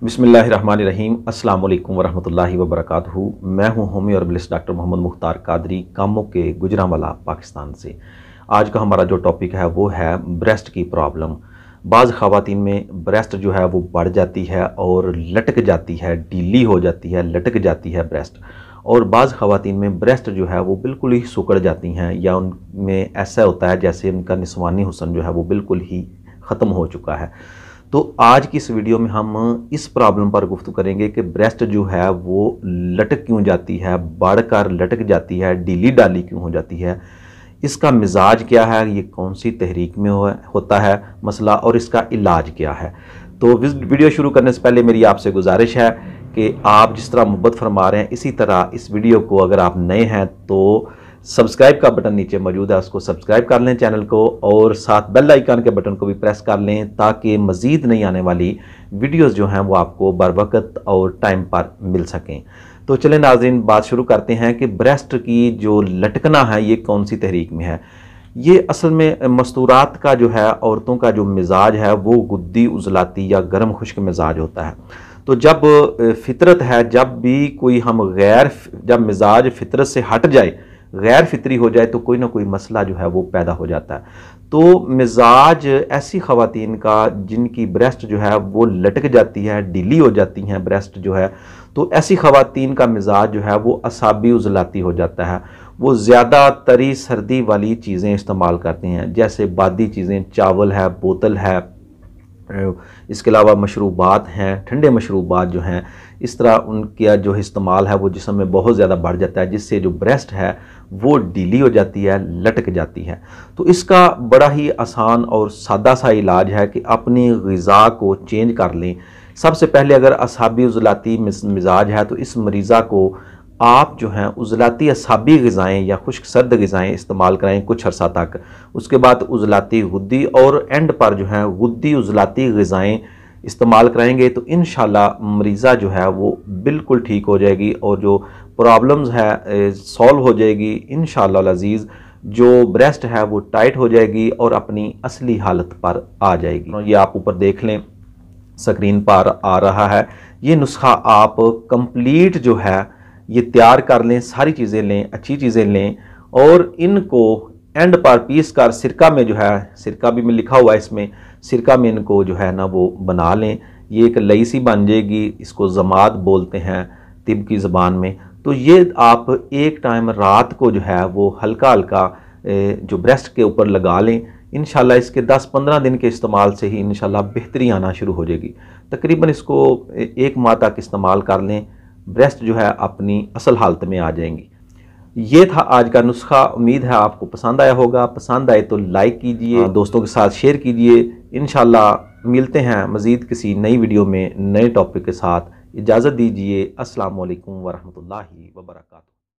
बिस्मिल्लाहिर्रहमानिर्रहीम। अस्सलाम वालेकुम वरहमतुल्लाहि वबरकातुहू। मैं हूं homeo herbalist doctor Mohammad Mukhtar Qadri, Kamoke Gujranwala, Pakistan से। आज का हमारा जो टॉपिक है वो है ब्रेस्ट की प्रॉब्लम। बाज़ ख़वातीन में ब्रेस्ट जो है वो बढ़ जाती है और लटक जाती है, ढीली हो जाती है, लटक जाती है ब्रेस्ट। और बाज़ ख़वातीन में ब्रेस्ट जो है वो बिल्कुल ही सिकुड़ जाती हैं, या उनमें ऐसा होता है जैसे उनका निस्वानी हुस्न जो है वो बिल्कुल ही ख़त्म हो चुका है। तो आज की इस वीडियो में हम इस प्रॉब्लम पर गुफ्तगू करेंगे कि ब्रेस्ट जो है वो लटक क्यों जाती है, बढ़कर लटक जाती है, ढीली डाली क्यों हो जाती है, इसका मिजाज क्या है, ये कौन सी तहरीक में होता है मसला, और इसका इलाज क्या है। तो वीडियो शुरू करने से पहले मेरी आपसे गुजारिश है कि आप जिस तरह मोहब्बत फरमा रहे हैं इसी तरह इस वीडियो को, अगर आप नए हैं तो सब्सक्राइब का बटन नीचे मौजूद है, उसको सब्सक्राइब कर लें चैनल को, और साथ बेल आइकन के बटन को भी प्रेस कर लें ताकि मज़ीद नई आने वाली वीडियोस जो हैं वो आपको बर वक्त और टाइम पर मिल सकें। तो चलें नाज़रीन, बात शुरू करते हैं कि ब्रेस्ट की जो लटकना है ये कौन सी तहरीक में है। ये असल में मस्तूरात का जो है, औरतों का जो मिजाज है वो गुद्दी उजलाती या गर्म खुश्क मिजाज होता है। तो जब फितरत है, जब भी कोई हम जब मिजाज फितरत से हट जाए, गैर फितरी हो जाए, तो कोई ना कोई मसला जो है वो पैदा हो जाता है। तो मिजाज ऐसी ख़वातीन का जिनकी ब्रेस्ट जो है वो लटक जाती है, ढीली हो जाती हैं ब्रेस्ट जो है, तो ऐसी ख़वातीन का मिजाज जो है वो असाबी उजलाती हो जाता है। वो ज़्यादा तरी सर्दी वाली चीज़ें इस्तेमाल करती हैं, जैसे बादी चीज़ें, चावल है, बोतल है, इसके अलावा मशरूबात हैं, ठंडे मशरूबात जो हैं, इस तरह उनका जो इस्तेमाल है वो जिस्म में बहुत ज़्यादा बढ़ जाता है, जिससे जो ब्रेस्ट है वो ढीली हो जाती है, लटक जाती है। तो इसका बड़ा ही आसान और सादा सा इलाज है कि अपनी ग़िज़ा को चेंज कर लें। सबसे पहले अगर असाबी उजलाती मिजाज है तो इस मरीज़ा को आप जो हैं उजलाती असाबी ग़िज़ाएँ या खुश्क सर्द ग़िज़ाएँ इस्तेमाल कराएँ कुछ अर्सा तक। उसके बाद उजलाती गुद्दी और एंड पर जो है गुद्दी उजलाती ग़िज़ाएँ इस्तेमाल कराएंगे तो इंशाल्लाह मरीज़ा जो है वो बिल्कुल ठीक हो जाएगी और जो प्रॉब्लम्स है सॉल्व हो जाएगी इंशाल्लाह अज़ीज़। जो ब्रेस्ट है वो टाइट हो जाएगी और अपनी असली हालत पर आ जाएगी। ये आप ऊपर देख लें, स्क्रीन पर आ रहा है। ये नुस्खा आप कंप्लीट जो है ये तैयार कर लें, सारी चीज़ें लें, अच्छी चीज़ें लें, और इनको एंड पर पीस कर सिरका में जो है, सिरका भी में लिखा हुआ है इसमें, सिरका में इनको जो है ना वो बना लें। ये एक लई सी बन जाएगी, इसको जमात बोलते हैं तिब की ज़बान में। तो ये आप एक टाइम रात को जो है वो हल्का हल्का जो ब्रेस्ट के ऊपर लगा लें। इंशाल्लाह इसके 10-15 दिन के इस्तेमाल से ही इंशाल्लाह बेहतरी आना शुरू हो जाएगी। तकरीबन इसको 1 माह तक इस्तेमाल कर लें, ब्रेस्ट जो है अपनी असल हालत में आ जाएंगी। ये था आज का नुस्खा। उम्मीद है आपको पसंद आया होगा। पसंद आए तो लाइक कीजिए, दोस्तों के साथ शेयर कीजिए। इंशाल्लाह मिलते हैं मज़ीद किसी नई वीडियो में नए टॉपिक के साथ। इजाज़त दीजिए। अस्सलाम वालेकुम वरहमतुल्लाहि वबरकातुहू।